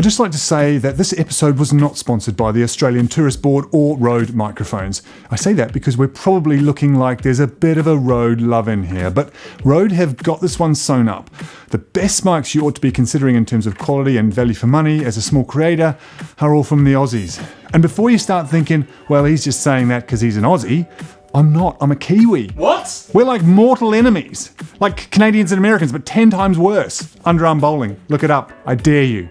I'd just like to say that this episode was not sponsored by the Australian Tourist Board or Rode microphones. I say that because we're probably looking like there's a bit of a Rode love in here, but Rode have got this one sewn up. The best mics you ought to be considering in terms of quality and value for money as a small creator are all from the Aussies. And before you start thinking, well, he's just saying that because he's an Aussie, I'm not, I'm a Kiwi. What? We're like mortal enemies. Like Canadians and Americans, but 10 times worse. Underarm bowling, look it up, I dare you.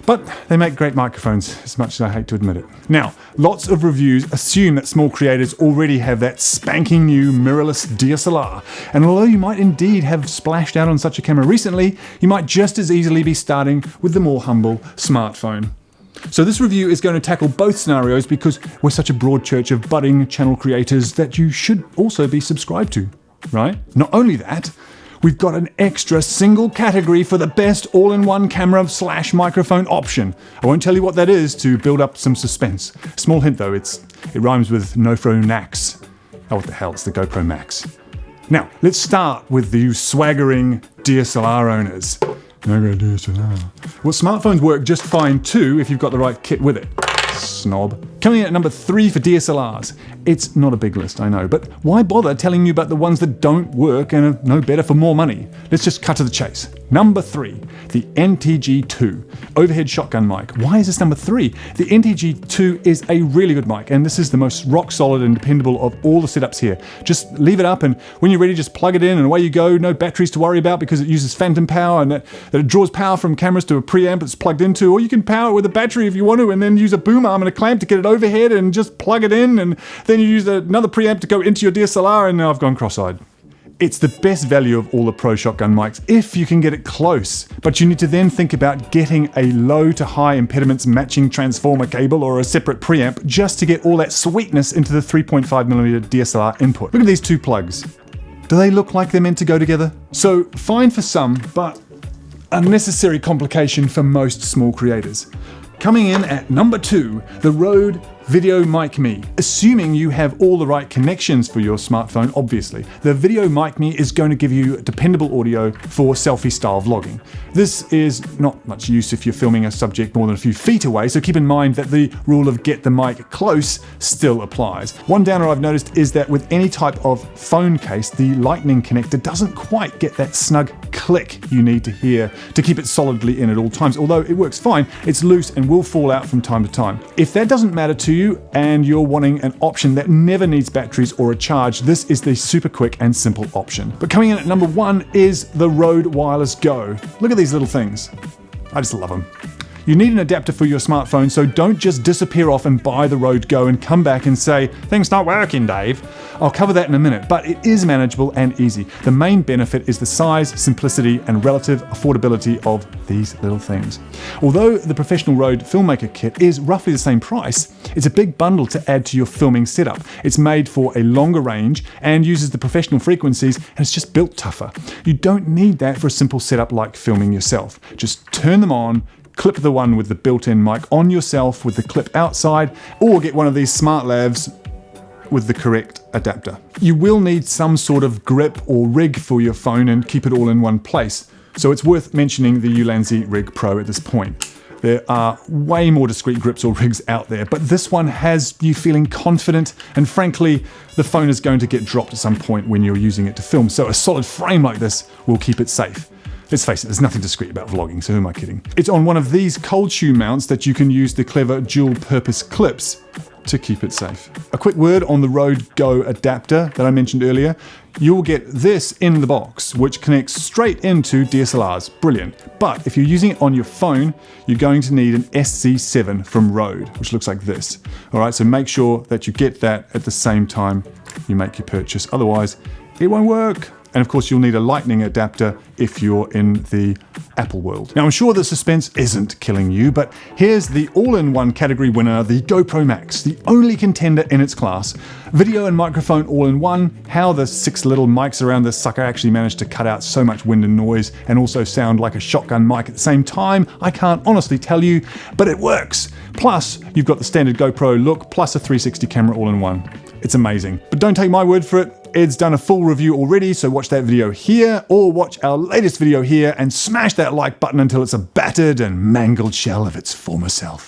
But they make great microphones, as much as I hate to admit it. Now, lots of reviews assume that small creators already have that spanking new mirrorless DSLR. And although you might indeed have splashed out on such a camera recently, you might just as easily be starting with the more humble smartphone. So this review is going to tackle both scenarios because we're such a broad church of budding channel creators that you should also be subscribed to, right? Not only that, we've got an extra single category for the best all-in-one camera / microphone option. I won't tell you what that is to build up some suspense. Small hint though, it rhymes with Nofro Nax. Oh, what the hell, it's the GoPro Max. Now, let's start with the swaggering DSLR owners. Well, smartphones work just fine too if you've got the right kit with it. Snob. Coming in at number 3 for DSLRs. It's not a big list, I know, but why bother telling you about the ones that don't work and are no better for more money? Let's just cut to the chase. Number 3, the NTG2 overhead shotgun mic. Why is this number 3? The NTG2 is a really good mic, and this is the most rock solid and dependable of all the setups here. Just leave it up, and when you're ready, just plug it in, and away you go. No batteries to worry about because it uses phantom power, and that it draws power from cameras to a preamp it's plugged into, or you can power it with a battery if you want to, and then use a boom arm and a clamp to get it overhead, and just plug it in, and then you use another preamp to go into your DSLR, and now I've gone cross-eyed. It's the best value of all the Pro shotgun mics if you can get it close, but you need to then think about getting a low to high impediments matching transformer cable or a separate preamp just to get all that sweetness into the 3.5mm DSLR input. Look at these two plugs. Do they look like they're meant to go together? So fine for some, but unnecessary complication for most small creators. Coming in at number 2, the Rode Video Mic Me. Assuming you have all the right connections for your smartphone, obviously. The Video Mic Me is going to give you dependable audio for selfie style vlogging. This is not much use if you're filming a subject more than a few feet away, so keep in mind that the rule of get the mic close still applies. One downer I've noticed is that with any type of phone case, the lightning connector doesn't quite get that snug click you need to hear to keep it solidly in at all times. Although it works fine, it's loose and will fall out from time to time. If that doesn't matter to you and you're wanting an option that never needs batteries or a charge, this is the super quick and simple option. But coming in at number 1 is the Rode Wireless Go. Look at these little things. I just love them. You need an adapter for your smartphone, so don't just disappear off and buy the Rode Go and come back and say, things not working, Dave. I'll cover that in a minute, but it is manageable and easy. The main benefit is the size, simplicity, and relative affordability of these little things. Although the professional Rode Filmmaker kit is roughly the same price, it's a big bundle to add to your filming setup. It's made for a longer range and uses the professional frequencies, and it's just built tougher. You don't need that for a simple setup like filming yourself. Just turn them on, clip the one with the built-in mic on yourself with the clip outside, or get one of these smart lavs with the correct adapter. You will need some sort of grip or rig for your phone and keep it all in one place, so it's worth mentioning the Ulanzi Rig Pro at this point. There are way more discreet grips or rigs out there, but this one has you feeling confident, and frankly, the phone is going to get dropped at some point when you're using it to film, so a solid frame like this will keep it safe. Let's face it, there's nothing discreet about vlogging, so who am I kidding? It's on one of these cold shoe mounts that you can use the clever dual purpose clips to keep it safe. A quick word on the Rode Go adapter that I mentioned earlier. You'll get this in the box, which connects straight into DSLRs. Brilliant. But if you're using it on your phone, you're going to need an SC7 from Rode, which looks like this. All right, so make sure that you get that at the same time you make your purchase. Otherwise, it won't work. And of course, you'll need a lightning adapter if you're in the Apple world. Now, I'm sure the suspense isn't killing you, but here's the all-in-one category winner, the GoPro Max, the only contender in its class. Video and microphone all-in-one. How the 6 little mics around this sucker actually managed to cut out so much wind and noise and also sound like a shotgun mic at the same time, I can't honestly tell you, but it works. Plus, you've got the standard GoPro look plus a 360 camera all-in-one. It's amazing. But don't take my word for it. Ed's done a full review already, so watch that video here, or watch our latest video here and smash that like button until it's a battered and mangled shell of its former self.